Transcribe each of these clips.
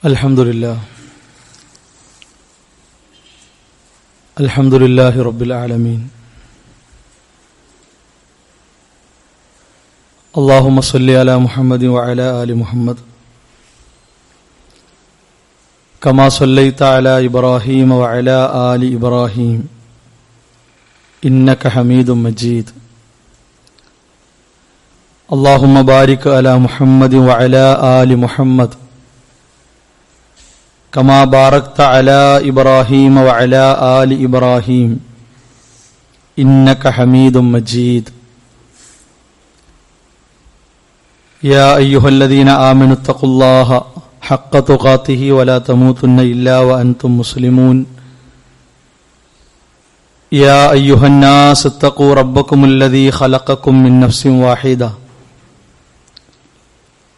Alhamdulillah. Alhamdulillahi Rabbil Alameen. Allahumma salli ala Muhammadin wa ala ali Muhammad. Kama sallaita ala Ibrahim wa ala ali Ibrahim. Innaka Hamidun Majid. Allahumma barik ala Muhammadin wa ala ali Muhammad. كما باركت على إبراهيم وعلى آل إبراهيم إنك حميد مجيد يا أيها الذين آمنوا اتقوا الله حق تقاته ولا تموتن إلا وأنتم مسلمون يا أيها الناس اتقوا ربكم الذي خلقكم من نفس واحدة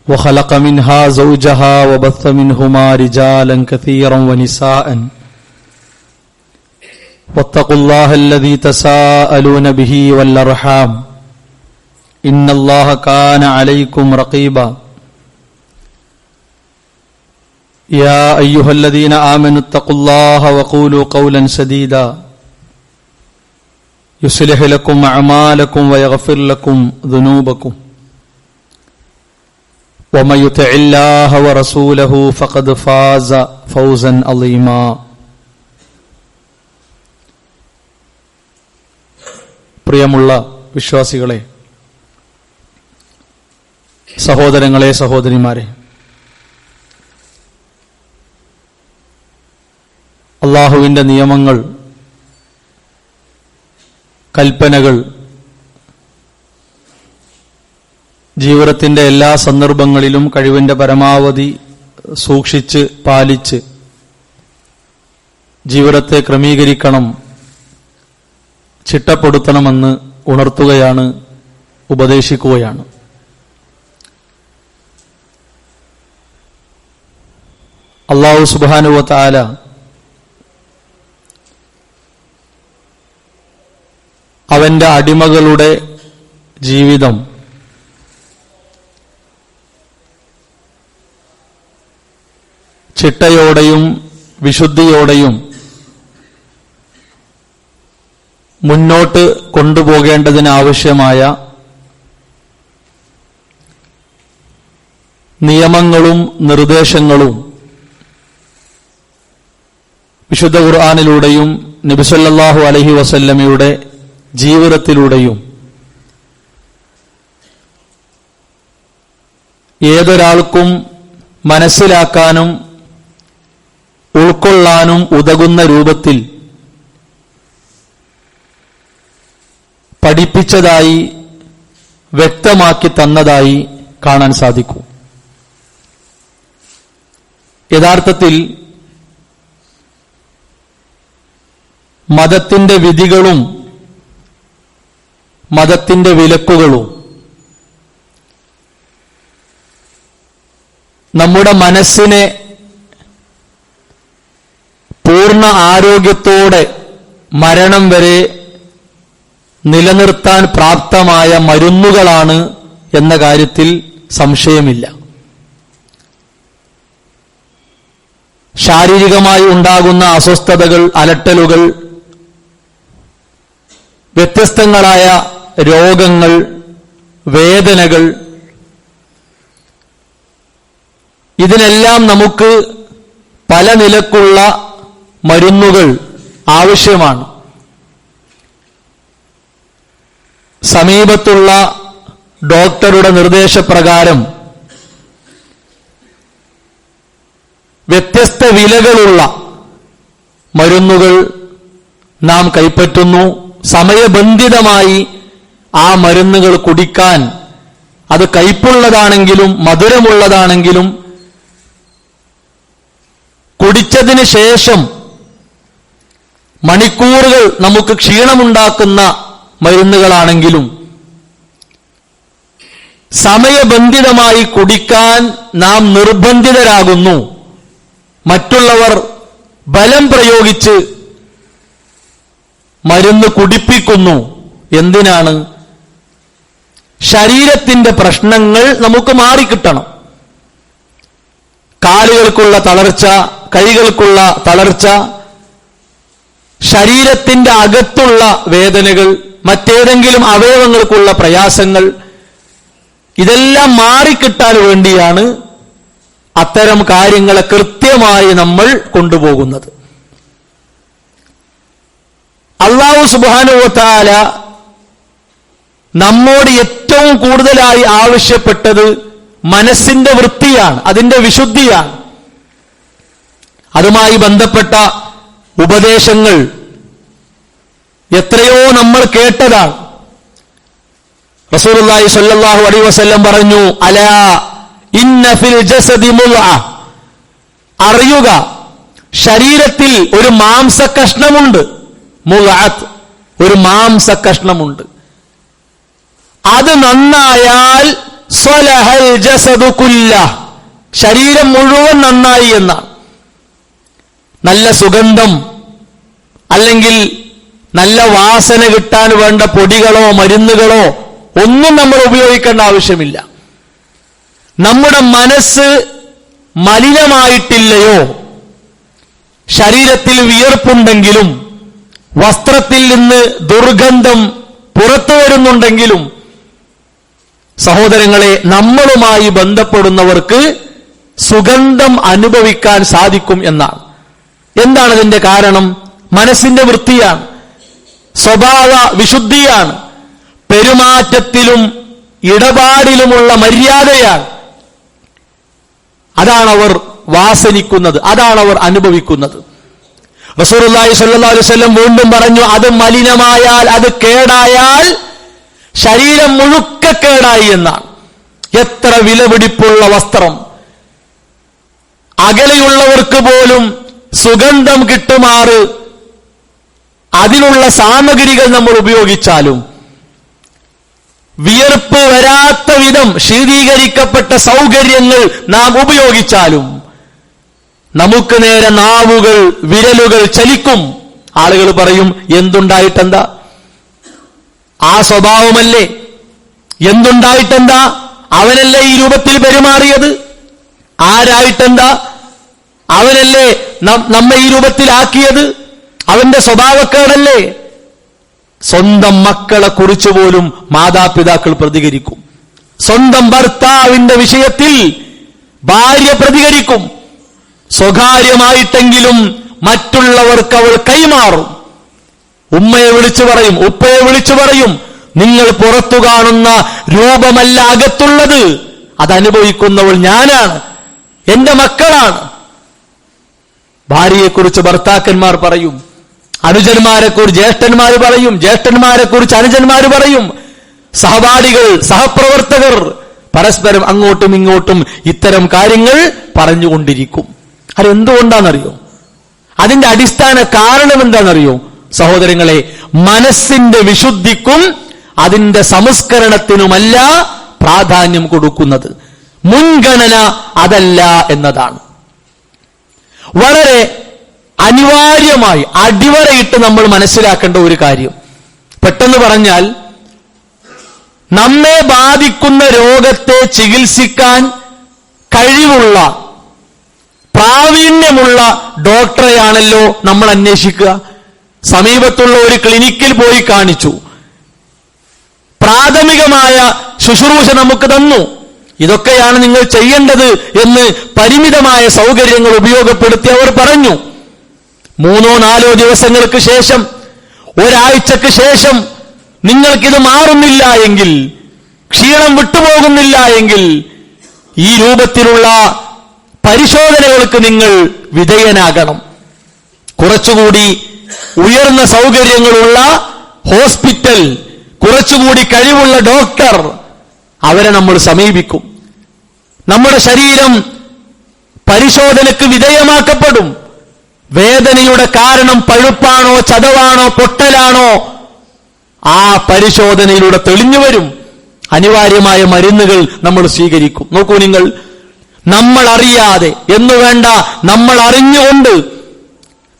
وخلق منها زوجها وبث منهما رجالا كثيرا ونساء واتقوا الله الذي تساءلون به والأرحام إن الله كان عليكم رقيبا يا أيها الذين آمنوا اتقوا الله وقولوا قولا سديدا يصلح لكم أعمالكم ويغفر لكم ذنوبكم ومن يطع الله ورسوله فقد فاز فوزا عظيما. പ്രിയമുള്ള വിശ്വാസികളെ, സഹോദരങ്ങളെ, സഹോദരിമാരെ, അല്ലാഹുവിന്റെ നിയമങ്ങൾ, കൽപ്പനകൾ ജീവിതത്തിന്റെ എല്ലാ സന്ദർഭങ്ങളിലും കഴിവിന്റെ പരമാവധി സൂക്ഷിച്ച് പാലിച്ച് ജീവിതത്തെ ക്രമീകരിക്കണം, ചിട്ടപ്പെടുത്തണമെന്ന് ഉണർത്തുകയാണ്, ഉപദേശിക്കുകയാണ്. അല്ലാഹു സുബ്ഹാനഹു വ തആല അവന്റെ അടിമകളുടെ ജീവിതം ചിട്ടയോടെയും വിശുദ്ധിയോടെയും മുന്നോട്ട് കൊണ്ടുപോകേണ്ടതിനാവശ്യമായ നിയമങ്ങളും നിർദ്ദേശങ്ങളും വിശുദ്ധ ഖുർആനിലൂടെയും നബി സല്ലല്ലാഹു അലൈഹി വസല്ലമയുടെ ജീവിതത്തിലൂടെയും ഏതൊരാൾക്കും മനസ്സിലാക്കാനും ഉൾക്കൊള്ളാനും ഉതകുന്ന രൂപത്തിൽ പഠിപ്പിച്ചതായി, വ്യക്തമാക്കി തന്നതായി കാണാൻ സാധിക്കും. യഥാർത്ഥത്തിൽ മതത്തിന്റെ വിധികളും മതത്തിന്റെ വിലക്കുകളും നമ്മുടെ മനസ്സിനെ പൂർണ്ണ ആരോഗ്യത്തോടെ മരണം വരെ നിലനിർത്താൻ പ്രാപ്തമായ മരുന്നുകളാണ് എന്ന കാര്യത്തിൽ സംശയമില്ല. ശാരീരികമായി ഉണ്ടാകുന്ന അസ്വസ്ഥതകൾ, അലട്ടലുകൾ, വ്യത്യസ്തങ്ങളായ രോഗങ്ങൾ, വേദനകൾ, ഇതിനെല്ലാം നമുക്ക് പല നിലക്കുള്ള മരുന്നുകൾ ആവശ്യമാണ്. സമീപത്തുള്ള ഡോക്ടറുടെ നിർദ്ദേശപ്രകാരം വ്യത്യസ്ത വിലകളുള്ള മരുന്നുകൾ നാം കൈപ്പറ്റുന്നു. സമയബന്ധിതമായി ആ മരുന്നുകൾ കുടിക്കാൻ, അത് കയ്പുള്ളതാണെങ്കിലും മധുരമുള്ളതാണെങ്കിലും കുടിച്ചതിന് ശേഷം മണിക്കൂറുകൾ നമുക്ക് ക്ഷീണമുണ്ടാക്കുന്ന മരുന്നുകളാണെങ്കിലും സമയബന്ധിതമായി കുടിക്കാൻ നാം നിർബന്ധിതരാകുന്നു. മറ്റുള്ളവർ ബലം പ്രയോഗിച്ച് മരുന്ന് കുടിപ്പിക്കുന്നു. എന്തിനാണ്? ശരീരത്തിന്റെ പ്രശ്നങ്ങൾ നമുക്ക് മാറിക്കിട്ടണം. കാലുകൾക്കുള്ള തളർച്ച, കൈകൾക്കുള്ള തളർച്ച, ശരീരത്തിന്റെ അകത്തുള്ള വേദനകൾ, മറ്റേതെങ്കിലും അവയവങ്ങൾക്കുള്ള പ്രയാസങ്ങൾ, ഇതെല്ലാം മാറിക്കിട്ടാൻ വേണ്ടിയാണ് അത്തരം കാര്യങ്ങളെ കൃത്യമായി നമ്മൾ കൊണ്ടുപോകുന്നത്. അല്ലാഹു സുബ്ഹാനഹു വ തആല നമ്മോട് ഏറ്റവും കൂടുതലായി ആവശ്യപ്പെട്ടത് മനസ്സിന്റെ വൃത്തിയാണ്, അതിന്റെ വിശുദ്ധിയാണ്. അതുമായി ബന്ധപ്പെട്ട ഉപദേശങ്ങൾ എത്രയോ നമ്മൾ കേട്ടതാണ്. റസൂലുള്ളാഹി സ്വല്ലല്ലാഹു അലൈഹി വസല്ലം പറഞ്ഞു, അലാ ഇന്ന ഫിൽ ജസദി മുദ്അ, അറിയുക, ശരീരത്തിൽ ഒരു മാംസകഷ്ണമുണ്ട്. മുദ്അത്ത്, ഒരു മാംസകഷ്ണമുണ്ട്. അത് നന്നായാൽ സ്വലഹൽ ജസദു കുല്ലഹ്, ശരീരം മുഴുവൻ നന്നായി എന്നാണ്. നല്ല സുഗന്ധം അല്ലെങ്കിൽ നല്ല വാസന കിട്ടാൻ വേണ്ട പൊടികളോ മരുന്നുകളോ ഒന്നും നമ്മൾ ഉപയോഗിക്കേണ്ട ആവശ്യമില്ല. നമ്മുടെ മനസ്സ് മലിനമായിട്ടില്ലയോ, ശരീരത്തിൽ വിയർപ്പുണ്ടെങ്കിലും വസ്ത്രത്തിൽ നിന്ന് ദുർഗന്ധം പുറത്തു വരുന്നുണ്ടെങ്കിലും, സഹോദരങ്ങളെ, നമ്മളുമായി ബന്ധപ്പെടുന്നവർക്ക് സുഗന്ധം അനുഭവിക്കാൻ സാധിക്കും എന്നാണ്. എന്താണ് അതിന്റെ കാരണം? മനസ്സിന്റെ വൃത്തിയാണ്, സ്വഭാവ വിശുദ്ധിയാണ്, പെരുമാറ്റത്തിലും ഇടപാടിലുമുള്ള മര്യാദയാണ്. അതാണവർ വാസനിക്കുന്നത്, അതാണവർ അനുഭവിക്കുന്നത്. റസൂലുള്ളാഹി സ്വല്ലല്ലാഹു അലൈഹി വസല്ലം വീണ്ടും പറഞ്ഞു, അത് മലിനമായാൽ, അത് കേടായാൽ ശരീരം മുഴുക്ക കേടായി എന്നാണ്. എത്ര വിലപിടിപ്പുള്ള വസ്ത്രം, അകലെയുള്ളവർക്ക് പോലും സുഗന്ധം കിട്ടുമാറ് അതിനുള്ള സാമഗ്രികൾ നമ്മൾ ഉപയോഗിച്ചാലും, വിയർപ്പ് വരാത്ത വിധം ശീതീകരിക്കപ്പെട്ട സൗകര്യങ്ങൾ നാം ഉപയോഗിച്ചാലും, നമുക്ക് നേരെ നാവുകൾ, വിരലുകൾ ചലിക്കും. ആളുകൾ പറയും, എന്തുണ്ടായിട്ടെന്താ, ആ സ്വഭാവമല്ലേ, എന്തുണ്ടായിട്ടെന്താ, അവനല്ലേ ഈ രൂപത്തിൽ പെരുമാറിയത്, ആരായിട്ടെന്താ, അവനല്ലേ നമ്മെ ഈ രൂപത്തിലാക്കിയത്, അവന്റെ സ്വഭാവക്കേടല്ലേ. സ്വന്തം മക്കളെ കുറിച്ച് പോലും മാതാപിതാക്കൾ പ്രതികരിക്കും. സ്വന്തം ഭർത്താവിന്റെ വിഷയത്തിൽ ഭാര്യ പ്രതികരിക്കും. സ്വകാര്യമായിട്ടെങ്കിലും മറ്റുള്ളവർക്ക് അവൾ കൈമാറും. ഉമ്മയെ വിളിച്ചു പറയും, ഉപ്പയെ വിളിച്ചു പറയും, നിങ്ങൾ പുറത്തു കാണുന്ന രൂപമല്ല അകത്തുള്ളത്, അതനുഭവിക്കുന്നവൾ ഞാനാണ്, എന്റെ മക്കളാണ്. ഭാര്യയെക്കുറിച്ച് ഭർത്താക്കന്മാർ പറയും, അനുജന്മാരെക്കുറിച്ച് ജ്യേഷ്ഠന്മാർ പറയും, ജ്യേഷ്ഠന്മാരെക്കുറിച്ച് അനുജന്മാർ പറയും. സഹപാഠികൾ, സഹപ്രവർത്തകർ പരസ്പരം അങ്ങോട്ടും ഇങ്ങോട്ടും ഇത്തരം കാര്യങ്ങൾ പറഞ്ഞുകൊണ്ടിരിക്കും. അതെന്തുകൊണ്ടാണെന്നറിയോ? അതിന്റെ അടിസ്ഥാന കാരണം എന്താണെന്നറിയോ സഹോദരങ്ങളെ? മനസ്സിന്റെ വിശുദ്ധിക്കും അതിന്റെ സംസ്കരണത്തിനുമല്ല പ്രാധാന്യം കൊടുക്കുന്നത്, മുൻഗണന അതല്ല എന്നതാണ്. വളരെ അനിവാര്യമായി അടിവരയിട്ട് നമ്മൾ മനസ്സിലാക്കേണ്ട ഒരു കാര്യം, പെട്ടെന്ന് പറഞ്ഞാൽ, നമ്മെ ബാധിക്കുന്ന രോഗത്തെ ചികിത്സിക്കാൻ കഴിവുള്ള, പ്രാവീണ്യമുള്ള ഡോക്ടറെയാണല്ലോ നമ്മൾ അന്വേഷിക്കുക. സമീപത്തുള്ള ഒരു ക്ലിനിക്കിൽ പോയി കാണിച്ചു, പ്രാഥമികമായ ശുശ്രൂഷ നമുക്ക് തന്നു, ഇതൊക്കെയാണ് നിങ്ങൾ ചെയ്യേണ്ടത് എന്ന് പരിമിതമായ സൗകര്യങ്ങൾ ഉപയോഗപ്പെടുത്തി അവർ പറഞ്ഞു. 3-4 ദിവസങ്ങൾക്ക് ശേഷം, ഒരാഴ്ചക്ക് ശേഷം നിങ്ങൾക്കിത് മാറുന്നില്ല എങ്കിൽ, ക്ഷീണം വിട്ടുപോകുന്നില്ല എങ്കിൽ, ഈ രൂപത്തിലുള്ള പരിശോധനകൾക്ക് നിങ്ങൾ വിധേയനാകണം. കുറച്ചുകൂടി ഉയർന്ന സൗകര്യങ്ങളുള്ള ഹോസ്പിറ്റൽ, കുറച്ചുകൂടി കഴിവുള്ള ഡോക്ടർ, അവരെ നമ്മൾ സമീപിക്കും. നമ്മുടെ ശരീരം പരിശോധനയ്ക്ക് വിധേയമാക്കപ്പെടും. വേദനയുടെ കാരണം പഴുപ്പാണോ, ചതവാണോ, പൊട്ടലാണോ, ആ പരിശോധനയിലൂടെ തെളിഞ്ഞു വരും. അനിവാര്യമായ മരുന്നുകൾ നമ്മൾ സ്വീകരിക്കും. നോക്കൂ നിങ്ങൾ, നമ്മൾ അറിയാതെ എന്നുവേണ്ട, നമ്മൾ അറിഞ്ഞുകൊണ്ട്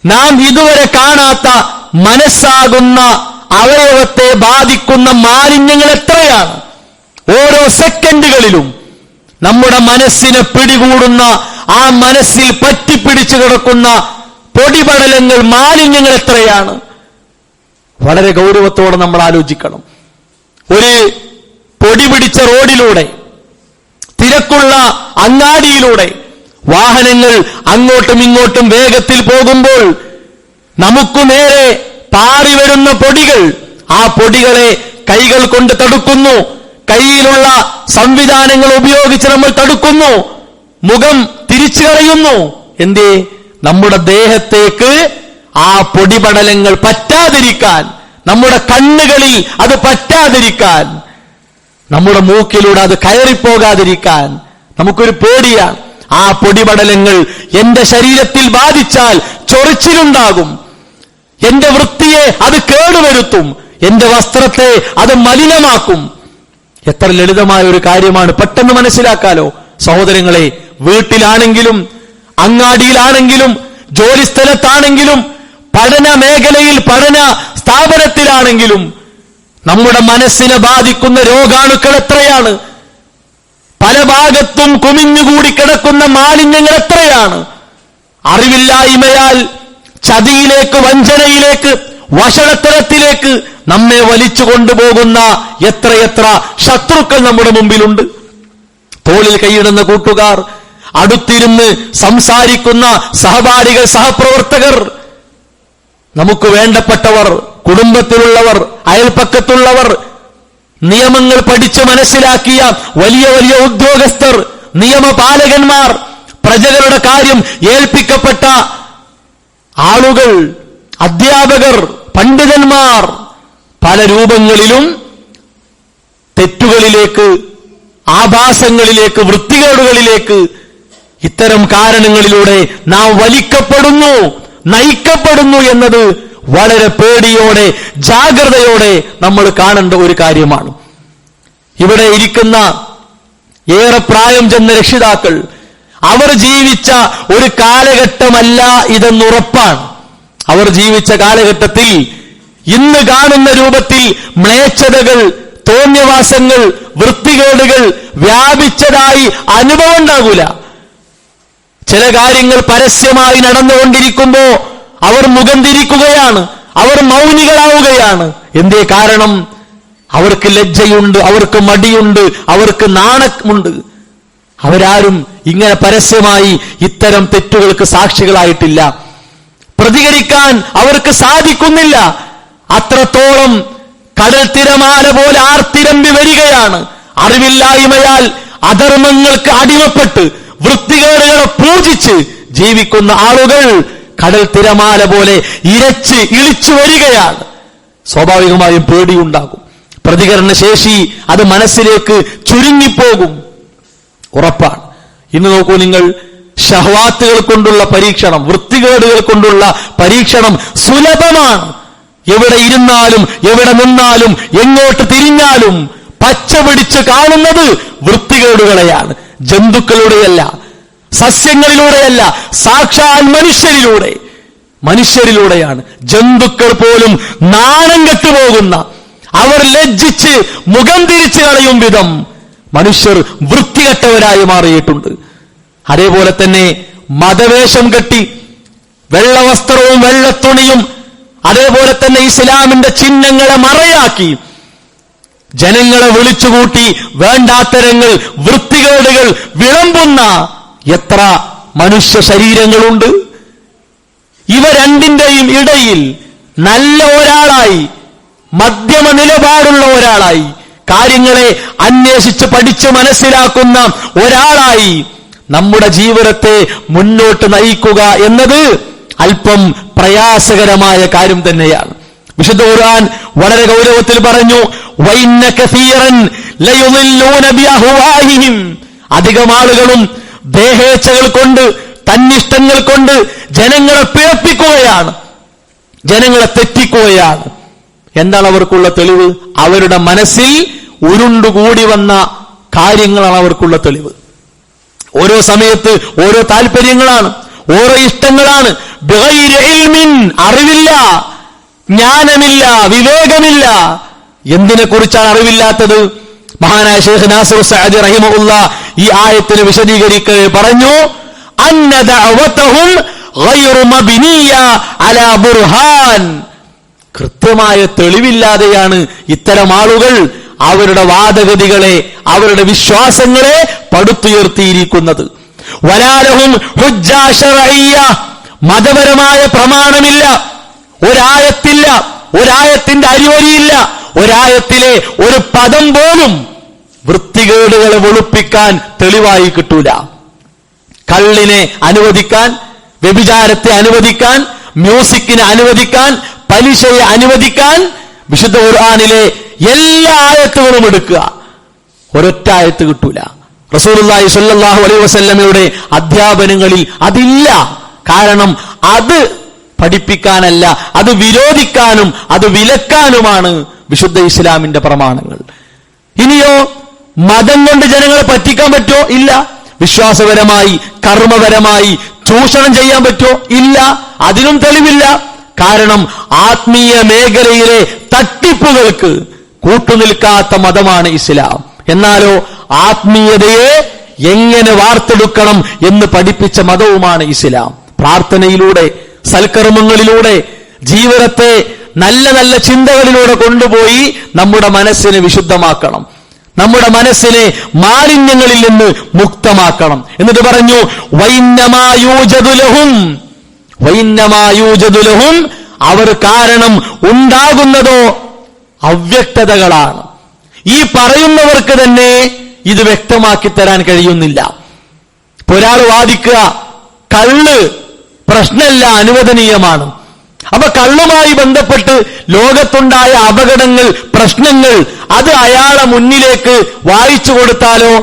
നാം ഇതുവരെ കാണാത്ത മനസ്സാകുന്ന അവയവത്തെ ബാധിക്കുന്ന മാലിന്യങ്ങൾ എത്രയാണ്. ഓരോ സെക്കൻഡുകളിലും നമ്മുടെ മനസ്സിനെ പിടികൂടുന്ന ആ മനസ്സിൽ പറ്റിപ്പിടിച്ചു കിടക്കുന്ന പൊടിപടലങ്ങൾ, മാലിന്യങ്ങൾ എത്രയാണ്? വളരെ ഗൗരവത്തോടെ നമ്മൾ ആലോചിക്കണം. ഒരു പൊടി പിടിച്ച റോഡിലൂടെ, തിരക്കുള്ള അങ്ങാടിയിലൂടെ വാഹനങ്ങൾ അങ്ങോട്ടും ഇങ്ങോട്ടും വേഗത്തിൽ പോകുമ്പോൾ നമുക്കു നേരെ പാറി വരുന്ന പൊടികൾ, ആ പൊടികളെ കൈകൾ കൊണ്ട് തടുക്കുന്നു, കയ്യിലുള്ള സംവിധാനങ്ങൾ ഉപയോഗിച്ച് നമ്മൾ തടുക്കുന്നു, മുഖം തിരിച്ചു കളയുന്നു. എന്തേ? നമ്മുടെ ദേഹത്തേക്ക് ആ പൊടിപടലങ്ങൾ പറ്റാതിരിക്കാൻ, നമ്മുടെ കണ്ണുകളിൽ അത് പറ്റാതിരിക്കാൻ, നമ്മുടെ മൂക്കിലൂടെ അത് കയറിപ്പോകാതിരിക്കാൻ നമുക്കൊരു പേടിയാണ്. ആ പൊടിപടലങ്ങൾ എന്റെ ശരീരത്തിൽ ബാധിച്ചാൽ ചൊറിച്ചിലുണ്ടാകും, എന്റെ വൃത്തിയെ അത് കേടുവരുത്തും, എന്റെ വസ്ത്രത്തെ അത് മലിനമാക്കും. എത്ര ലളിതമായ ഒരു കാര്യമാണ്, പെട്ടെന്ന് മനസ്സിലാക്കാലോ. സഹോദരങ്ങളെ, വീട്ടിലാണെങ്കിലും അങ്ങാടിയിലാണെങ്കിലും ജോലിസ്ഥലത്താണെങ്കിലും പഠന മേഖലയിൽ, പഠന സ്ഥാപനത്തിലാണെങ്കിലും നമ്മുടെ മനസ്സിനെ ബാധിക്കുന്ന രോഗാണുക്കൾ എത്രയാണ്? പല ഭാഗത്തും കുമിഞ്ഞുകൂടി കിടക്കുന്ന മാലിന്യങ്ങൾ എത്രയാണ്? അറിവില്ലായ്മയാൽ ചതിയിലേക്ക്, വഞ്ചനയിലേക്ക്, വഷളത്തരത്തിലേക്ക് നമ്മെ വലിച്ചു കൊണ്ടുപോകുന്ന എത്രയെത്ര ശത്രുക്കൾ നമ്മുടെ മുമ്പിലുണ്ട്. തോളിൽ കൈയിടുന്ന കൂട്ടുകാർ, അടുത്തിരുന്ന് സംസാരിക്കുന്ന സഹപാഠികൾ, സഹപ്രവർത്തകർ, നമുക്ക് വേണ്ടപ്പെട്ടവർ, കുടുംബത്തിലുള്ളവർ, അയൽപ്പക്കത്തുള്ളവർ, നിയമങ്ങൾ പഠിച്ച് മനസ്സിലാക്കിയ വലിയ വലിയ ഉദ്യോഗസ്ഥർ, നിയമപാലകന്മാർ, പ്രജകളുടെ കാര്യം ഏൽപ്പിക്കപ്പെട്ട ആളുകൾ, അധ്യാപകർ, പണ്ഡിതന്മാർ, പല രൂപങ്ങളിലും തെറ്റുകളിലേക്ക്, ആഭാസങ്ങളിലേക്ക്, വൃത്തികേടുകളിലേക്ക് ഇത്തരം കാരണങ്ങളിലൂടെ നാം വലിക്കപ്പെടുന്നു, നയിക്കപ്പെടുന്നു എന്നത് വളരെ പേടിയോടെ, ജാഗ്രതയോടെ നമ്മൾ കാണേണ്ട ഒരു കാര്യമാണ്. ഇവിടെ ഇരിക്കുന്ന ഏറെ പ്രായം ചെന്ന രക്ഷിതാക്കൾ, അവർ ജീവിച്ച ഒരു കാലഘട്ടമല്ല ഇതെന്നുറപ്പാണ്. അവർ ജീവിച്ച കാലഘട്ടത്തിൽ ഇന്ന് കാണുന്ന രൂപത്തിൽ മ്ലേച്ഛതകൾ, തോന്നിയവാസങ്ങൾ, വൃത്തികേടുകൾ വ്യാപിച്ചതായി അനുഭവം ഉണ്ടാകൂല. ചില കാര്യങ്ങൾ പരസ്യമായി നടന്നുകൊണ്ടിരിക്കുമ്പോ അവർ മുഖം തിരിക്കുകയാണ്, അവർ മൗനികളാവുകയാണ്. എന്തേ കാരണം? അവർക്ക് ലജ്ജയുണ്ട്, അവർക്ക് മടിയുണ്ട്, അവർക്ക് നാണമുണ്ട്. അവരാരും ഇങ്ങനെ പരസ്യമായി ഇത്തരം തെറ്റുകൾക്ക് സാക്ഷികളായിട്ടില്ല. പ്രതികരിക്കാൻ അവർക്ക് സാധിക്കുന്നില്ല. അത്രത്തോളം കടൽ തിരമാല പോലെ ആർത്തിരമ്പി വരികയാണ്. അറിവില്ലായ്മയാൽ അധർമ്മങ്ങൾക്ക് അടിമപ്പെട്ട് വൃത്തികേടുകളെ പൂജിച്ച് ജീവിക്കുന്ന ആളുകൾ കടൽ തിരമാല പോലെ ഇരച്ച് ഇളിച്ചു വരികയാണ്. സ്വാഭാവികമായും പേടിയുണ്ടാകും, പ്രതികരണ ശേഷി അത് മനസ്സിലേക്ക് ചുരുങ്ങിപ്പോകും, ഉറപ്പാണ്. ഇന്ന് നോക്കൂ നിങ്ങൾ, ഷഹ്വാത്തുകൾ കൊണ്ടുള്ള പരീക്ഷണം, വൃത്തികേടുകൾ കൊണ്ടുള്ള പരീക്ഷണം സുലഭമാണ്. എവിടെ ഇരുന്നാലും, എവിടെ നിന്നാലും, എങ്ങോട്ട് തിരിഞ്ഞാലും പച്ച പിടിച്ച് കാണുന്നത് വൃത്തികേടുകളെയാണ്. ജന്തുക്കളുടെയല്ല, സസ്യങ്ങളിലൂടെയല്ല, സാക്ഷാൽ മനുഷ്യരിലൂടെയാണ്. ജന്തുക്കൾ പോലും നാണം കെട്ടുപോകുന്ന, അവർ ലജ്ജിച്ച് മുഖം തിരിച്ചു കളയും വിധം മനുഷ്യർ വൃത്തികെട്ടവരായി മാറിയിട്ടുണ്ട്. അതേപോലെ തന്നെ മതവേഷം കെട്ടി വെള്ളവസ്ത്രവും വെള്ളത്തുണിയും അതേപോലെ തന്നെ ഇസ്ലാമിന്റെ ചിഹ്നങ്ങളെ മറയാക്കി ജനങ്ങളെ വിളിച്ചുകൂട്ടി വേണ്ടാത്തരങ്ങൾ, വൃത്തികേടുകൾ വിളമ്പുന്ന എത്ര മനുഷ്യ ശരീരങ്ങളുണ്ട്. ഇവ രണ്ടിന്റെയും ഇടയിൽ നല്ല ഒരാളായി, മധ്യമ നിലപാടുള്ള ഒരാളായി, കാര്യങ്ങളെ അന്വേഷിച്ച് പഠിച്ച് മനസ്സിലാക്കുന്ന ഒരാളായി നമ്മുടെ ജീവിതത്തെ മുന്നോട്ട് നയിക്കുക എന്നത് അല്പം പ്രയാസകരമായ കാര്യം തന്നെയാണ്. വിശുദ്ധ ഖുർആൻ വളരെ ഗൗരവത്തിൽ പറഞ്ഞു, വഇന്ന കസീറൻ ലയുളില്ലൂന ബിഅഹ്വാഇഹിം. അധികം ആളുകളും ദേഹേച്ഛകൾ കൊണ്ട്, തന്നിഷ്ടങ്ങൾ കൊണ്ട് ജനങ്ങളെ പിഴപ്പിക്കുകയാണ്, ജനങ്ങളെ തെറ്റിക്കുകയാണ്. എന്താണ് അവർക്കുള്ള തെളിവ്? അവരുടെ മനസ്സിൽ ഉരുണ്ടുകൂടി വന്ന കാര്യങ്ങളാണ് അവർക്കുള്ള തെളിവ്. ഓരോ സമയത്ത് ഓരോ താല്പര്യങ്ങളാണ്, ഓരോ ഇഷ്ടങ്ങളാണ്. ബിഗൈരി ഇൽമിൻ, അറിവില്ല, ജ്ഞാനമില്ല, വിവേകമില്ല. എന്തിനെ കുറിച്ചാണ് അറിവില്ലാത്തത്? മഹാനായ ശൈഖ് നാസിർ സഅദി റഹിമഹുല്ലാ ഈ ആയത്തിന് വിശദീകരിക്കവേ പറഞ്ഞു, അന്ന ദഅവതഹും ഗൈറു മബ്നിയ അലാ ബുർഹാൻ. കൃത്യമായ തെളിവില്ലാതെയാണ് ഇത്തരം ആളുകൾ അവരുടെ വാദഗതികളെ, അവരുടെ വിശ്വാസങ്ങളെ പടുത്തുയർത്തിയിരിക്കുന്നത്. വലാലഹും ഹുജ്ജാ ശർഇയ്യ, മതപരമായ പ്രമാണമില്ല, ഒരായത്തില്ല, ഒരായത്തിന്റെ അരിവരിയില്ല, ഒരായത്തിലെ ഒരു പദം പോലും വൃത്തികേടുകളെ വെളുപ്പിക്കാൻ തെളിവായി കിട്ടൂല. കള്ളിനെ അനുവദിക്കാൻ, വ്യഭിചാരത്തെ അനുവദിക്കാൻ, മ്യൂസിക്കിനെ അനുവദിക്കാൻ, പലിശയെ അനുവദിക്കാൻ വിശുദ്ധ ഖുർആനിലെ എല്ലാ ആയത്തുകളും എടുക്കുക, ഒരൊറ്റ ആയത്ത് കിട്ടൂല. റസൂലുള്ളാഹി സ്വല്ലല്ലാഹു അലൈഹി വസല്ലമയുടെ അധ്യാപനങ്ങളിൽ അതില്ല. കാരണം അത് പഠിപ്പിക്കാനല്ല, അത് വിരോധിക്കാനും അത് വിലക്കാനുമാണ് വിശുദ്ധ ഇസ്ലാമിന്റെ പ്രമാണങ്ങൾ. ഇനിയോ മതം കൊണ്ട് ജനങ്ങളെ പറ്റിക്കാൻ പറ്റോ? ഇല്ല. വിശ്വാസപരമായി, കർമ്മപരമായി ചൂഷണം ചെയ്യാൻ പറ്റോ? ഇല്ല. അതിനും തെളിവില്ല. കാരണം ആത്മീയ മേഖലയിലെ തട്ടിപ്പുകൾക്ക് കൂട്ടുനിൽക്കാത്ത മതമാണ് ഇസ്ലാം. എന്നാലോ ആത്മീയതയെ എങ്ങനെ വാർത്തെടുക്കണം എന്ന് പഠിപ്പിച്ച മതവുമാണ് ഇസ്ലാം. പ്രാർത്ഥനയിലൂടെ, സൽക്കർമ്മങ്ങളിലൂടെ, ജീവിതത്തെ നല്ല നല്ല ചിന്തകളിലൂടെ കൊണ്ടുപോയി നമ്മുടെ മനസ്സിനെ വിശുദ്ധമാക്കണം, നമ്മുടെ മനസ്സിനെ മാലിന്യങ്ങളിൽ നിന്ന് മുക്തമാക്കണം. എന്നിട്ട് പറഞ്ഞു വൈന്നമാ യൂജദു ലഹും, അവർ കാരണം ഉണ്ടാകുന്നതോ അവ്യക്തതകളാണ്. ഈ പറയുന്നവർക്ക് തന്നെ ഇത് വ്യക്തമാക്കി തരാൻ കഴിയുന്നില്ല. ഒരാൾ വാദിക്കുക കള്ള് പ്രശ്നമല്ല, അനുവദനീയമാണ്. അപ്പൊ കള്ളുമായി ബന്ധപ്പെട്ട് ലോകത്തുണ്ടായ അപകടങ്ങൾ, പ്രശ്നങ്ങൾ അത് അയാളെ മുന്നിലേക്ക് വായിച്ചു കൊടുത്താലോ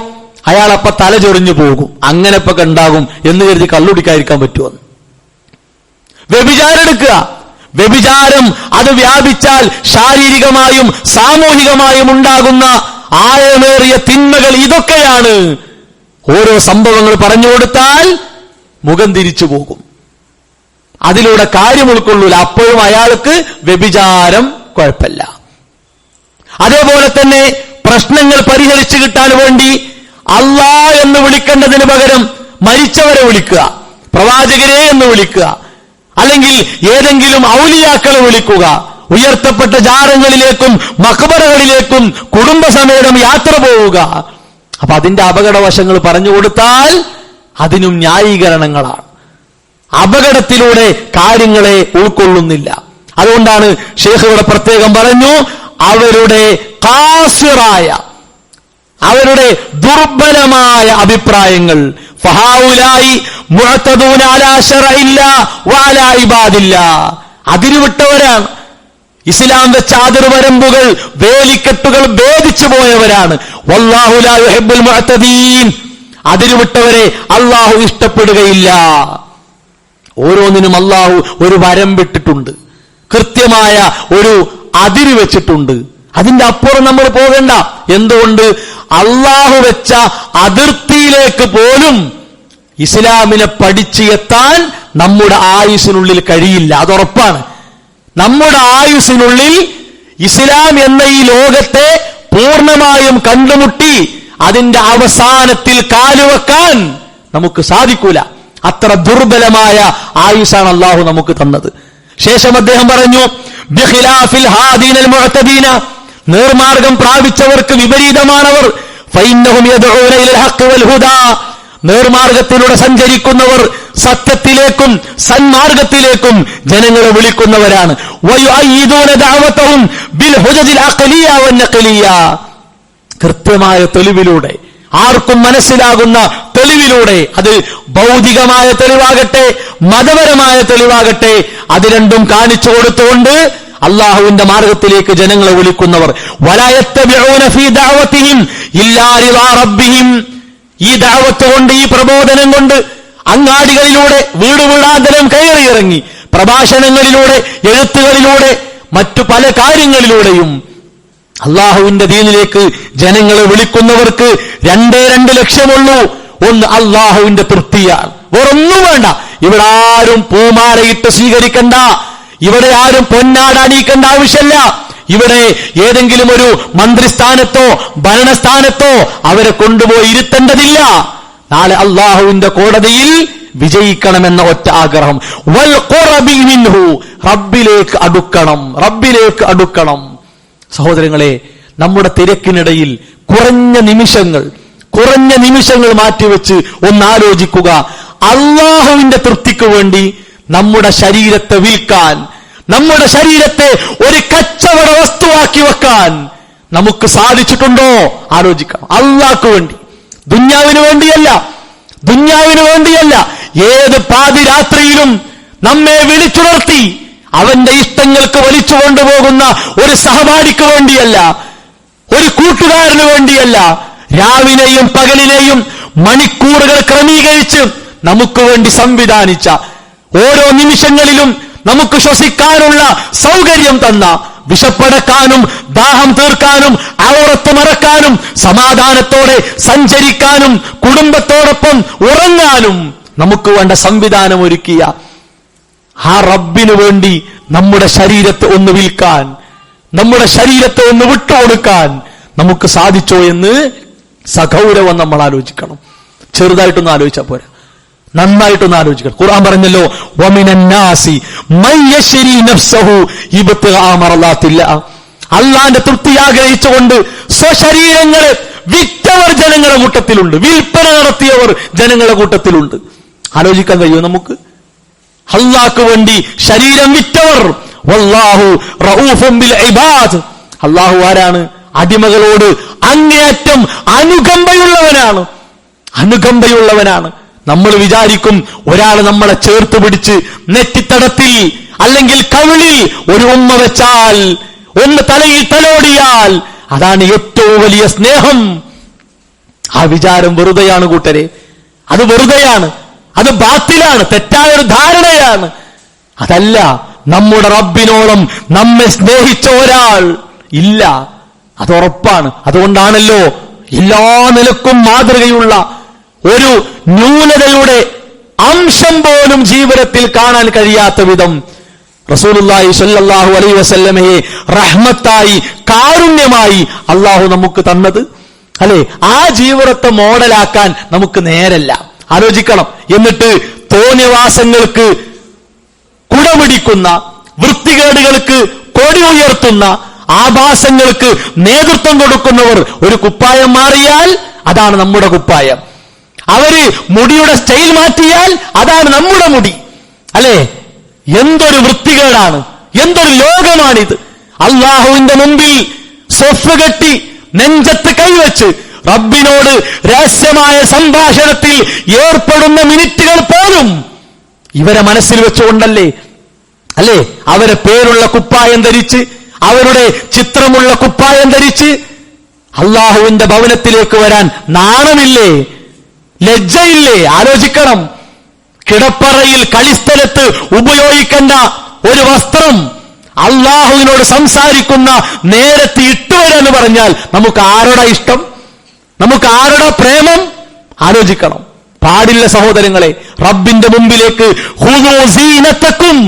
അയാളപ്പ തലചൊറിഞ്ഞു പോകും. അങ്ങനെപ്പൊക്കെ ഉണ്ടാകും എന്ന് കരുതി കള്ളുടിക്കാതിരിക്കാൻ പറ്റുമോ? വ്യഭിചാരം എടുക്കുക. വ്യഭിചാരം അത് വ്യാപിച്ചാൽ ശാരീരികമായും സാമൂഹികമായും ഉണ്ടാകുന്ന ആഴമേറിയ തിന്മകൾ ഇതൊക്കെയാണ്. ഓരോ സംഭവങ്ങൾ പറഞ്ഞു കൊടുത്താൽ മുഖം തിരിച്ചു പോകും, അതിലൂടെ കാര്യം ഉൾക്കൊള്ളൂല. അപ്പോഴും അയാൾക്ക് വ്യഭിചാരം കുഴപ്പമില്ല. അതേപോലെ തന്നെ പ്രശ്നങ്ങൾ പരിഹരിച്ചു കിട്ടാൻ വേണ്ടി അല്ലാഹ് എന്ന് വിളിക്കേണ്ടതിന് പകരം മരിച്ചവരെ വിളിക്കുക, പ്രവാചകരെ എന്ന് വിളിക്കുക, അല്ലെങ്കിൽ ഏതെങ്കിലും ഔലിയാക്കളെ വിളിക്കുക, ഉയർത്തപ്പെട്ട ജാറങ്ങളിലേക്കും മഖബറകളിലേക്കും കുടുംബസമേതം യാത്ര പോവുക. അപ്പൊ അതിന്റെ അപകടവശങ്ങൾ പറഞ്ഞു കൊടുത്താൽ അതിനും ന്യായീകരണങ്ങളാണ്. അപകടത്തിലൂടെ കാര്യങ്ങളെ ഉൾക്കൊള്ളുന്നില്ല. അതുകൊണ്ടാണ് ശൈഖ് ഇവിടെ പ്രത്യേകം പറഞ്ഞു, അവരുടെ ഖാസിറായ, അവരുടെ ദുർബലമായ അഭിപ്രായങ്ങൾ ഫഹാഉലായി മുഅ്തദൂന അലാ ശർഇല്ലാ വഅലാ ഇബാദില്ലാ, അതിരുവിട്ടവരാണ്. ഇസ്ലാം വെച്ച അതിർവരമ്പുകൾ, വേലിക്കെട്ടുകൾ ഭേദിച്ചു പോയവരാണ്. വല്ലാഹു ലാ യുഹിബ്ബുൽ മുഅ്തദീൻ, അതിരുവിട്ടവരെ അല്ലാഹു ഇഷ്ടപ്പെടുകയില്ല. ഓരോന്നിനും അല്ലാഹു ഒരു വരമ്പിട്ടിട്ടുണ്ട്, കൃത്യമായ ഒരു അതിര് വെച്ചിട്ടുണ്ട്. അതിന്റെ അപ്പുറം നമ്മൾ പോകണ്ട. എന്തുകൊണ്ട്? അല്ലാഹു വെച്ച അതിർത്തിയിലേക്ക് പോലും ഇസ്ലാമിനെ പഠിച്ചു എത്താൻ നമ്മുടെ ആയുസ്സിനുള്ളിൽ കഴിയില്ല. അതുറപ്പാണ്. നമ്മുടെ ആയുസ്സിനുള്ളിൽ ഇസ്ലാം എന്ന ഈ ലോകത്തെ പൂർണ്ണമായും കണ്ടുമുട്ടി അതിന്റെ അവസാനത്തിൽ കാലുവെക്കാൻ നമുക്ക് സാധിക്കൂല. അത്ര ദുർബലമായ ആയുസ്സാണ് അല്ലാഹു നമുക്ക് തന്നത്. ശേഷം അദ്ദേഹം പറഞ്ഞു, ബിഖിലാഫിൽ ഹാദീനൽ മുഅ്തദീന, നേർമാർഗം പ്രാപിച്ചവർക്ക് വിപരീതമാണവർ. ഫഇന്നഹും യദ്ഊന ഇലൽ ഹഖ് വൽ ഹുദാ, നേർമാർഗത്തിലൂടെ സഞ്ചരിക്കുന്നവർ സത്യത്തിലേക്കും സന്മാർഗത്തിലേക്കും ജനങ്ങളെ വിളിക്കുന്നവരാണ്. വയുഅയ്യിദൂന ദഅവതഹും ബിൽ ഹുജജിൽ അഖ്ലിയ വൻ നഖ്ലിയ, കൃത്യമായ തെളിവിലൂടെ, ആർക്കും മനസ്സിലാകുന്ന തെളിവിലൂടെ, അത് ഭൗതികമായ തെളിവാകട്ടെ മതപരമായ തെളിവാകട്ടെ, അത് രണ്ടും കാണിച്ചു കൊടുത്തുകൊണ്ട് അള്ളാഹുവിന്റെ മാർഗത്തിലേക്ക് ജനങ്ങളെ വിളിക്കുന്നവർ. വലാ യത്തബിഊന ഫീ ദഅവതിഹിം ഇല്ലാ റിളാ റബ്ബിഹിം, ഈ ദഅവത്ത് കൊണ്ട്, ഈ പ്രബോധനം കൊണ്ട് അങ്ങാടികളിലൂടെ, വീട് വീടാന്തരം കയറിയിറങ്ങി, പ്രഭാഷണങ്ങളിലൂടെ, എഴുത്തുകളിലൂടെ, മറ്റു പല കാര്യങ്ങളിലൂടെയും അള്ളാഹുവിന്റെ ദീനിലേക്ക് ജനങ്ങളെ വിളിക്കുന്നവർക്ക് രണ്ട് ലക്ഷ്യമുള്ളൂ. ഒന്ന് അള്ളാഹുവിന്റെ തൃപ്തിയാണ്, വേറൊന്നും വേണ്ട. ഇവിടെ ആരും പൂമാലയിട്ട് സ്വീകരിക്കണ്ട, ഇവിടെ ആരും പൊന്നാടണിയിക്കേണ്ട ആവശ്യമില്ല. ഇവിടെ ഏതെങ്കിലും ഒരു മന്ത്രിസ്ഥാനത്തോ ഭരണസ്ഥാനത്തോ അവരെ കൊണ്ടുപോയി ഇരുത്തേണ്ടതില്ല. നാളെ അള്ളാഹുവിന്റെ കോടതിയിൽ വിജയിക്കണമെന്ന ഒറ്റ ആഗ്രഹം. വൽ ഖുർബി മിൻഹു, റബ്ബിലേക്ക് അടുക്കണം. സഹോദരങ്ങളെ, നമ്മുടെ തിരക്കിനിടയിൽ കുറഞ്ഞ നിമിഷങ്ങൾ മാറ്റിവെച്ച് ഒന്നാലോചിക്കുക. അള്ളാഹുവിന്റെ തൃപ്തിക്ക് വേണ്ടി നമ്മുടെ ശരീരത്തെ വിൽക്കാൻ, നമ്മുടെ ശരീരത്തെ ഒരു കച്ചവട വസ്തുവാക്കി വെക്കാൻ നമുക്ക് സാധിച്ചിട്ടുണ്ടോ? ആലോചിക്കണം. അള്ളാഹ്ക്ക് വേണ്ടി, ദുന്യാവിന് വേണ്ടിയല്ല. ഏത് പാതിരാത്രിയിലും നമ്മെ വിളിച്ചുണർത്തി അവന്റെ ഇഷ്ടങ്ങൾക്ക് വലിച്ചു കൊണ്ടുപോകുന്ന ഒരു സഹപാഠിക്ക് വേണ്ടിയല്ല, ഒരു കൂട്ടുകാരന് വേണ്ടിയല്ല. രാവിലെയും പകലിലെയും മണിക്കൂറുകൾ ക്രമീകരിച്ച് നമുക്ക് വേണ്ടി സംവിധാനിച്ച, ഓരോ നിമിഷങ്ങളിലും നമുക്ക് ശ്വസിക്കാനുള്ള സൗകര്യം തന്ന, വിശപ്പടക്കാനും ദാഹം തീർക്കാനും ഔറത്ത് മറക്കാനും സമാധാനത്തോടെ സഞ്ചരിക്കാനും കുടുംബത്തോടൊപ്പം ഉറങ്ങാനും നമുക്ക് വേണ്ട സംവിധാനം ഒരുക്കിയ ആ റബ്ബിനു വേണ്ടി നമ്മുടെ ശരീരത്തെ ഒന്ന് വിൽക്കാൻ, നമ്മുടെ ശരീരത്തെ ഒന്ന് വിട്ടുകൊടുക്കാൻ നമുക്ക് സാധിച്ചോ എന്ന് സഗൗരവം നമ്മൾ ആലോചിക്കണം. ചെറുതായിട്ടൊന്നും ആലോചിച്ചാൽ പോരാ, നന്നായിട്ടൊന്ന് ആലോചിക്കണം. ഖുർആൻ പറഞ്ഞല്ലോ, വമിനന്നാസി മയ്യശ്രി നഫ്സഹു ഇബ്തിഗാ മർളാത്തില്ലാഹ്, അള്ളാന്റെ തൃപ്തി ആഗ്രഹിച്ചുകൊണ്ട് സ്വശരീരങ്ങളെ വിറ്റവർ ജനങ്ങളുടെ കൂട്ടത്തിലുണ്ട്, വിൽപ്പന നടത്തിയവർ ജനങ്ങളുടെ കൂട്ടത്തിലുണ്ട്. ആലോചിക്കാൻ കഴിയുമോ നമുക്ക്? അള്ളാഹ്ക്ക് വേണ്ടി ശരീരം വിറ്റവർ. വല്ലാഹു റഊഫും ബിൽ ഇബാദ്, അള്ളാഹു ആരാണ്? അടിമകളോട് അങ്ങേയറ്റം അനുകമ്പയുള്ളവനാണ്. നമ്മൾ വിചാരിക്കും ഒരാൾ നമ്മളെ ചേർത്ത് പിടിച്ച് നെറ്റിത്തടത്തിൽ അല്ലെങ്കിൽ കവിളിൽ ഒരു ഉമ്മ വെച്ചാൽ, ഒന്ന് തലയിൽ തലോടിയാൽ അതാണ് ഏറ്റവും വലിയ സ്നേഹം. ആ വിചാരം വെറുതെയാണ് കൂട്ടരെ, അത് വെറുതെയാണ്, അത് ബാത്തിലാണ്, തെറ്റായൊരു ധാരണയാണ്. അതല്ല, നമ്മുടെ റബ്ബിനോളം നമ്മെ സ്നേഹിച്ച ഒരാൾ ഇല്ല, അതുറപ്പാണ്. അതുകൊണ്ടാണല്ലോ എല്ലാ നിലക്കും മാതൃകയുള്ള ഒരു ന്യൂനതയുടെ അംശം പോലും ജീവിതത്തിൽ കാണാൻ കഴിയാത്ത വിധം റസൂലുള്ളാഹി സ്വല്ലല്ലാഹു അലൈഹി വസല്ലമയെ റഹ്മത്തായി, കാരുണ്യമായി അള്ളാഹു നമുക്ക് തന്നത്. അല്ലെ, ആ ജീവിതത്തെ മോഡലാക്കാൻ നമുക്ക് നേരല്ല. ആലോചിക്കണം. എന്നിട്ട് തോന്നിവാസങ്ങൾക്ക് കുടപിടിക്കുന്ന, വൃത്തികേടുകൾക്ക് കൊടി ഉയർത്തുന്ന, ആഭാസങ്ങൾക്ക് നേതൃത്വം കൊടുക്കുന്നവർ ഒരു കുപ്പായം മാറിയാൽ അതാണ് നമ്മുടെ കുപ്പായം. അവര് മുടിയുടെ സ്റ്റൈൽ മാറ്റിയാൽ അതാണ് നമ്മുടെ മുടി. അല്ലെ, എന്തൊരു വൃത്തികേടാണ്, എന്തൊരു ലോകമാണിത്. അള്ളാഹുവിന്റെ മുമ്പിൽ സ്വഫ് കെട്ടി നെഞ്ചത്ത് കൈവച്ച് റബ്ബിനോട് രഹസ്യമായ സംഭാഷണത്തിൽ ഏർപ്പെടുന്ന മിനിറ്റുകൾ പോലും ഇവരെ മനസ്സിൽ വെച്ചുകൊണ്ടല്ലേ? അല്ലെ, അവരെ പേരുള്ള കുപ്പായം ധരിച്ച്, അവരുടെ ചിത്രമുള്ള കുപ്പായം ധരിച്ച് അള്ളാഹുവിന്റെ ഭവനത്തിലേക്ക് വരാൻ നാണമില്ലേ? ലജ്ജയില്ലേ? ആലോചിക്കണം. കിടപ്പറയിൽ കളിസ്ഥലത്ത് ഉപയോഗിക്കേണ്ട ഒരു വസ്ത്രം അള്ളാഹുവിനോട് സംസാരിക്കുന്ന നേരത്തെ ഇട്ടുവരെന്ന് പറഞ്ഞാൽ നമുക്ക് ആരുടെ ഇഷ്ടം, നമുക്ക് ആരുടെ പ്രേമം? ആലോചിക്കണം. പാടില്ല സഹോദരങ്ങളെ. റബ്ബിന്റെ മുമ്പിലേക്ക് ഖുദൂ സീനത്തക്കും,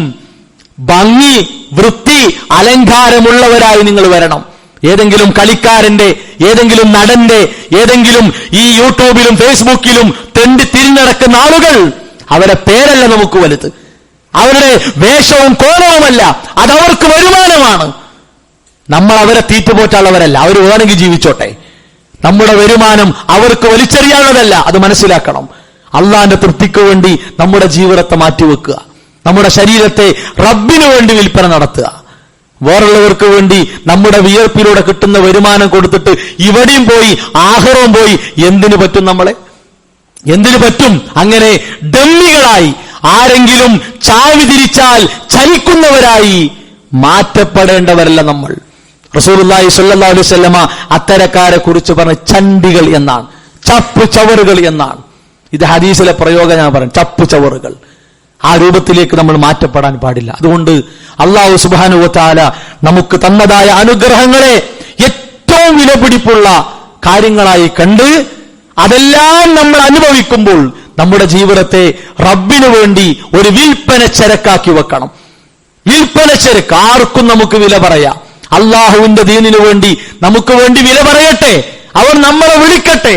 ഭംഗി, വൃത്തി, അലങ്കാരമുള്ളവരായി നിങ്ങൾ വരണം. ഏതെങ്കിലും കളിക്കാരന്റെ, ഏതെങ്കിലും നടന്റെ, ഏതെങ്കിലും ഈ യൂട്യൂബിലും ഫേസ്ബുക്കിലും തെണ്ടി തിരിഞ്ഞടക്കുന്ന ആളുകൾ, അവരെ പേരല്ല നമുക്ക് വലുത്, അവരുടെ വേഷവും കോലവുമല്ല, അതവർക്ക് വരുമാനമാണ്. നമ്മൾ അവരെ തീറ്റുപോറ്റാനുള്ളവരല്ല, അവർ വേണമെങ്കിൽ ജീവിച്ചോട്ടെ. നമ്മുടെ വരുമാനം അവർക്ക് വലിച്ചെറിയാനുള്ളതല്ല, അത് മനസ്സിലാക്കണം. അള്ളാന്റെ തൃപ്തിക്ക് വേണ്ടി നമ്മുടെ ജീവിതത്തെ മാറ്റിവെക്കുക, നമ്മുടെ ശരീരത്തെ റബ്ബിനു വേണ്ടി വിൽപ്പന നടത്തുക. വേറുള്ളവർക്ക് വേണ്ടി നമ്മുടെ വിയർപ്പിലൂടെ കിട്ടുന്ന വരുമാനം കൊടുത്തിട്ട് ഇവിടെയും പോയി ആഖിറവും പോയി എന്തിനു പറ്റും? നമ്മളെ എന്തിനു പറ്റും? അങ്ങനെ ഡമ്മികളായി, ആരെങ്കിലും ചാവി തിരിച്ചാൽ ചലിക്കുന്നവരായി മാറ്റപ്പെടേണ്ടവരല്ല നമ്മൾ. റസൂലുള്ളാഹി സ്വല്ലല്ലാഹു അലൈഹി വസല്ലമ അത്തരക്കാരെ കുറിച്ച് പറഞ്ഞ ചണ്ടികൾ എന്നാണ്, ചപ്പ് ചവറുകൾ എന്നാണ്. ഇത് ഹദീസിലെ പ്രയോഗം ഞാൻ പറഞ്ഞു, ചപ്പ് ചവറുകൾ. ആ രൂപത്തിലേക്ക് നമ്മൾ മാറ്റപ്പെടാൻ പാടില്ല. അതുകൊണ്ട് അല്ലാഹു സുബ്ഹാനഹു വ തആല നമുക്ക് തന്നതായ അനുഗ്രഹങ്ങളെ ഏറ്റവും വിലപിടിപ്പുള്ള കാര്യങ്ങളായി കണ്ട് അതെല്ലാം നമ്മൾ അനുഭവിക്കുമ്പോൾ നമ്മുടെ ജീവിതത്തെ റബ്ബിനു വേണ്ടി ഒരു വിൽപ്പന ചരക്കാക്കി വെക്കണം. വിൽപ്പന ചരക്ക്. ആർക്കും നമുക്ക് വില പറയാം. അള്ളാഹുവിന്റെ ദീനിനു വേണ്ടി നമുക്ക് വേണ്ടി വില പറയട്ടെ, അവർ നമ്മളെ വിളിക്കട്ടെ.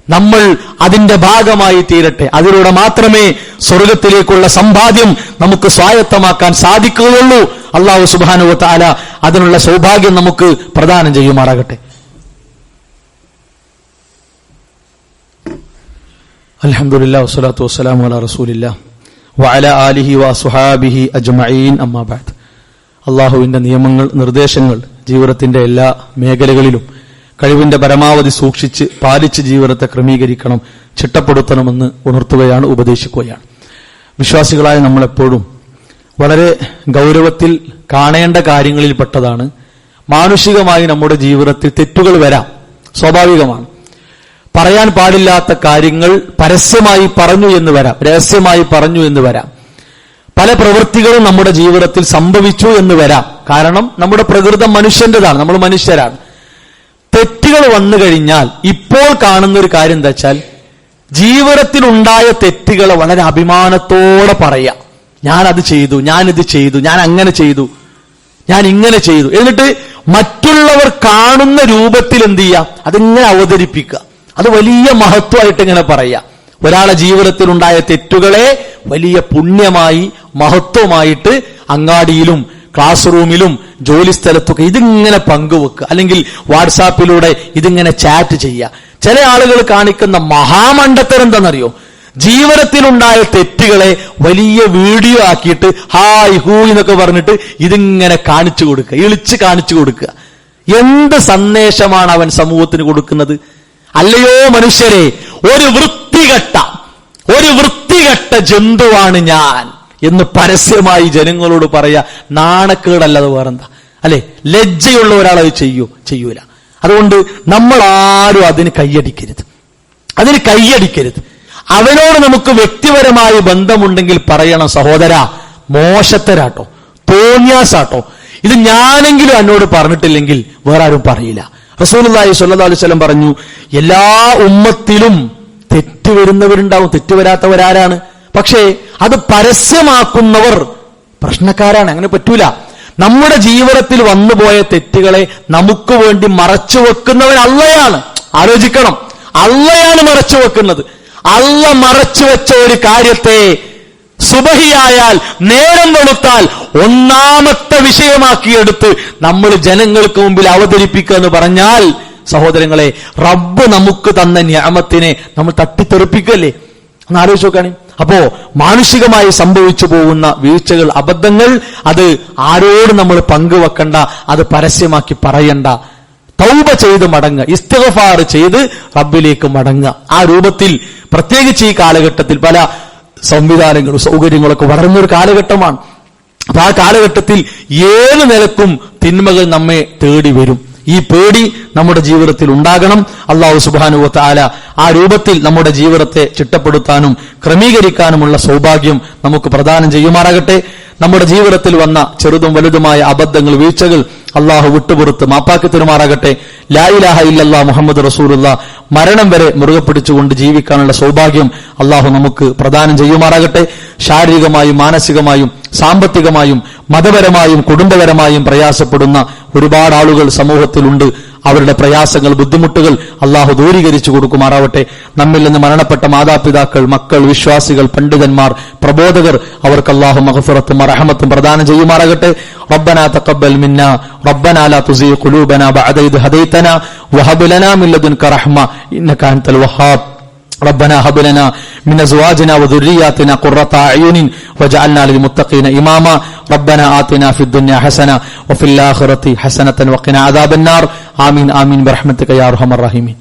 നമ്മൾ അതിന്റെ ഭാഗമായി തീരട്ടെ. അതിലൂടെ മാത്രമേ സ്വർഗത്തിലേക്കുള്ള സമ്പാദ്യം നമുക്ക് സ്വായത്തമാക്കാൻ സാധിക്കുകയുള്ളൂ. അല്ലാഹു സുബ്ഹാനഹു വ തആല അതിനുള്ള സൗഭാഗ്യം നമുക്ക് പ്രദാനം ചെയ്യുമാറാകട്ടെ. അൽഹംദുലില്ലാഹി വസ്സലാത്തു വസ്സലാമു അലാ റസൂലില്ലാഹ് വഅലാ ആലിഹി വഅസ്ഹാബിഹി അജ്മഈൻ. അമ്മാ ബഅദ്. അല്ലാഹുവിന്റെ നിയമങ്ങൾ, നിർദ്ദേശങ്ങൾ ജീവിതത്തിന്റെ എല്ലാ മേഖലകളിലും കഴിവിന്റെ പരമാവധി സൂക്ഷിച്ച് പാലിച്ച് ജീവിതത്തെ ക്രമീകരിക്കണം, ചിട്ടപ്പെടുത്തണമെന്ന് ഉണർത്തുകയാണ്, ഉപദേശിക്കുകയാണ്. വിശ്വാസികളായ നമ്മളെപ്പോഴും വളരെ ഗൗരവത്തിൽ കാണേണ്ട കാര്യങ്ങളിൽപ്പെട്ടതാണ്. മാനുഷികമായി നമ്മുടെ ജീവിതത്തിൽ തെറ്റുകൾ വരാം, സ്വാഭാവികമാണ്. പറയാൻ പാടില്ലാത്ത കാര്യങ്ങൾ പരസ്യമായി പറഞ്ഞു എന്ന് വരാം, രഹസ്യമായി പറഞ്ഞു എന്ന് വരാം. പല പ്രവൃത്തികളും നമ്മുടെ ജീവിതത്തിൽ സംഭവിച്ചു എന്ന് വരാം. കാരണം നമ്മുടെ പ്രകൃതം മനുഷ്യന്റേതാണ്, നമ്മൾ മനുഷ്യരാണ്. തെറ്റുകൾ വന്നു കഴിഞ്ഞാൽ ഇപ്പോൾ കാണുന്ന ഒരു കാര്യം എന്താ വെച്ചാൽ, ജീവിതത്തിലുണ്ടായ തെറ്റുകളെ വളരെ അഭിമാനത്തോടെ പറയാം. ഞാനത് ചെയ്തു, ഞാനിത് ചെയ്തു, ഞാൻ അങ്ങനെ ചെയ്തു, ഞാൻ ഇങ്ങനെ ചെയ്തു. എന്നിട്ട് മറ്റുള്ളവർ കാണുന്ന രൂപത്തിൽ എന്ത് ചെയ്യാം, അതിങ്ങനെ അവതരിപ്പിക്കുക. അത് വലിയ മഹത്വമായിട്ട് ഇങ്ങനെ പറയാം. ഒരാളെ ജീവിതത്തിൽ ഉണ്ടായ തെറ്റുകളെ വലിയ പുണ്യമായി, മഹത്വമായിട്ട് അങ്ങാടിയിലും ക്ലാസ് റൂമിലും ജോലി സ്ഥലത്തൊക്കെ ഇതിങ്ങനെ പങ്കുവെക്കുക, അല്ലെങ്കിൽ വാട്സാപ്പിലൂടെ ഇതിങ്ങനെ ചാറ്റ് ചെയ്യുക. ചില ആളുകൾ കാണിക്കുന്ന മഹാമണ്ഡത്തരം എന്താണെന്നറിയോ? ജീവിതത്തിലുണ്ടായ തെറ്റുകളെ വലിയ വീഡിയോ ആക്കിയിട്ട് ഹായ് ഹൂ എന്നൊക്കെ പറഞ്ഞിട്ട് ഇതിങ്ങനെ കാണിച്ചു കൊടുക്കുക, ഇളിച്ച് കാണിച്ചു കൊടുക്കുക. എന്ത് സന്ദേശമാണ് അവൻ സമൂഹത്തിന് കൊടുക്കുന്നത്? അല്ലയോ മനുഷ്യരെ, ഒരു വൃത്തികെട്ട ജന്തുവാണ് ഞാൻ എന്ന് പരസ്യമായി ജനങ്ങളോട് പറയാ. നാണക്കേടല്ലാതെ വേറെന്താ? അല്ലെ, ലജ്ജയുള്ള ഒരാളത് ചെയ്യൂല. അതുകൊണ്ട് നമ്മൾ ആരും അതിന് കൈയടിക്കരുത്. അവനോട് നമുക്ക് വ്യക്തിപരമായ ബന്ധമുണ്ടെങ്കിൽ പറയണം, സഹോദരാ, മോശത്തരാട്ടോ, തോന്നിയാസാട്ടോ, ഇത് ഞാനെങ്കിലും എന്നോട് പറഞ്ഞിട്ടില്ലെങ്കിൽ വേറെ ആരും പറയില്ല. റസൂലുള്ളാഹി സ്വല്ലല്ലാഹു അലൈഹി വസല്ലം പറഞ്ഞു, എല്ലാ ഉമ്മത്തിലും തെറ്റ് വരുന്നവരുണ്ടാവും, തെറ്റ് വരാത്തവരാരാണ്? പക്ഷേ അത് പരസ്യമാക്കുന്നവർ പ്രശ്നക്കാരാണ്. അങ്ങനെ പറ്റൂല. നമ്മുടെ ജീവിതത്തിൽ വന്നുപോയ തെറ്റുകളെ നമുക്ക് വേണ്ടി മറച്ചു വെക്കുന്നവൻ അള്ളയാണ്. ആലോചിക്കണം, അള്ളയാണ് മറച്ചു വെക്കുന്നത്. അള്ള മറച്ചു വെച്ച ഒരു കാര്യത്തെ സുബഹിയായാൽ, നേരം വെളുത്താൽ ഒന്നാമത്തെ വിഷയമാക്കിയെടുത്ത് നമ്മൾ ജനങ്ങൾക്ക് മുമ്പിൽ അവതരിപ്പിക്കുക എന്ന് പറഞ്ഞാൽ, സഹോദരങ്ങളെ, റബ്ബ് നമുക്ക് തന്ന നിഅമത്തിനെ നമ്മൾ തട്ടിത്തെറിപ്പിക്കല്ലേ? ഒന്ന് ആലോചിച്ച് നോക്കാണ്. അപ്പോ മാനുഷികമായി സംഭവിച്ചു പോകുന്ന വീഴ്ചകൾ, അബദ്ധങ്ങൾ, അത് ആരോടും നമ്മൾ പങ്കുവെക്കണ്ട, അത് പരസ്യമാക്കി പറയണ്ട. തൗബ ചെയ്ത് മടങ്ങുക, ഇസ്തിഗ്ഫാർ ചെയ്ത് റബ്ബിലേക്ക് മടങ്ങുക. ആ രൂപത്തിൽ പ്രത്യേകിച്ച് ഈ കാലഘട്ടത്തിൽ പല സംവിധാനങ്ങളും സൗകര്യങ്ങളൊക്കെ വളർന്നൊരു കാലഘട്ടമാണ്. അപ്പൊ ആ കാലഘട്ടത്തിൽ ഏത് നിലക്കും തിന്മകൾ നമ്മെ തേടി വരും. ഈ പേടി നമ്മുടെ ജീവിതത്തിൽ ഉണ്ടാകണം. അല്ലാഹു സുബ്ഹാനഹു വ തആല ആ രൂപത്തിൽ നമ്മുടെ ജീവിതത്തെ ചിട്ടപ്പെടുത്താനും ക്രമീകരിക്കാനുമുള്ള സൗഭാഗ്യം നമുക്ക് പ്രദാനം ചെയ്യുമാറാകട്ടെ. നമ്മുടെ ജീവിതത്തിൽ വന്ന ചെറുതും വലുതുമായ അബദ്ധങ്ങൾ, വീഴ്ചകൾ അള്ളാഹു വിട്ടുപുറത്ത് മാപ്പാക്കി തരുമാറാകട്ടെ. ലാ ഇലാഹ ഇല്ലല്ലാഹ് മുഹമ്മദ് റസൂലുള്ളാഹ് മരണം വരെ മുറുകെ പിടിച്ചുകൊണ്ട് ജീവിക്കാനുള്ള സൗഭാഗ്യം അള്ളാഹു നമുക്ക് പ്രദാനം ചെയ്യുമാറാകട്ടെ. ശാരീരികമായും മാനസികമായും സാമ്പത്തികമായും മതപരമായും കുടുംബപരമായും പ്രയാസപ്പെടുന്ന ഒരുപാട് ആളുകൾ സമൂഹത്തിലുണ്ട്. അവരുടെ പ്രയാസങ്ങൾ, ബുദ്ധിമുട്ടുകൾ അള്ളാഹു ദൂരീകരിച്ചു കൊടുക്കുമാറാവട്ടെ. നമ്മിൽ നിന്ന് മരണപ്പെട്ട മാതാപിതാക്കൾ, മക്കൾ, വിശ്വാസികൾ, പണ്ഡിതന്മാർ, പ്രബോധകർ, അവർക്ക് അള്ളാഹു മഗ്ഫിറത്തും റഹ്മത്തും പ്രദാനം ചെയ്യുമാറാകട്ടെ. റബ്ബനാ തഖബ്ബൽ മിന്നാ റബ്ബനാ ലാ തുസീഗ് ഖുലൂബനാ ബഅദ ഇദ് ഹദൈതനാ വഹബ് ലനാ മിൻ ലദുൻക റഹ്മ ഇന്നക അൻതൽ വഹ്ഹാബ്. ربنا هب لنا من ازواجنا وذرياتنا قرة اعين واجعلنا للمتقين اماما. ربنا آتنا في الدنيا حسنة وفي الآخرة حسنة وقنا عذاب النار. آمين آمين برحمتك يا أرحم الراحمين.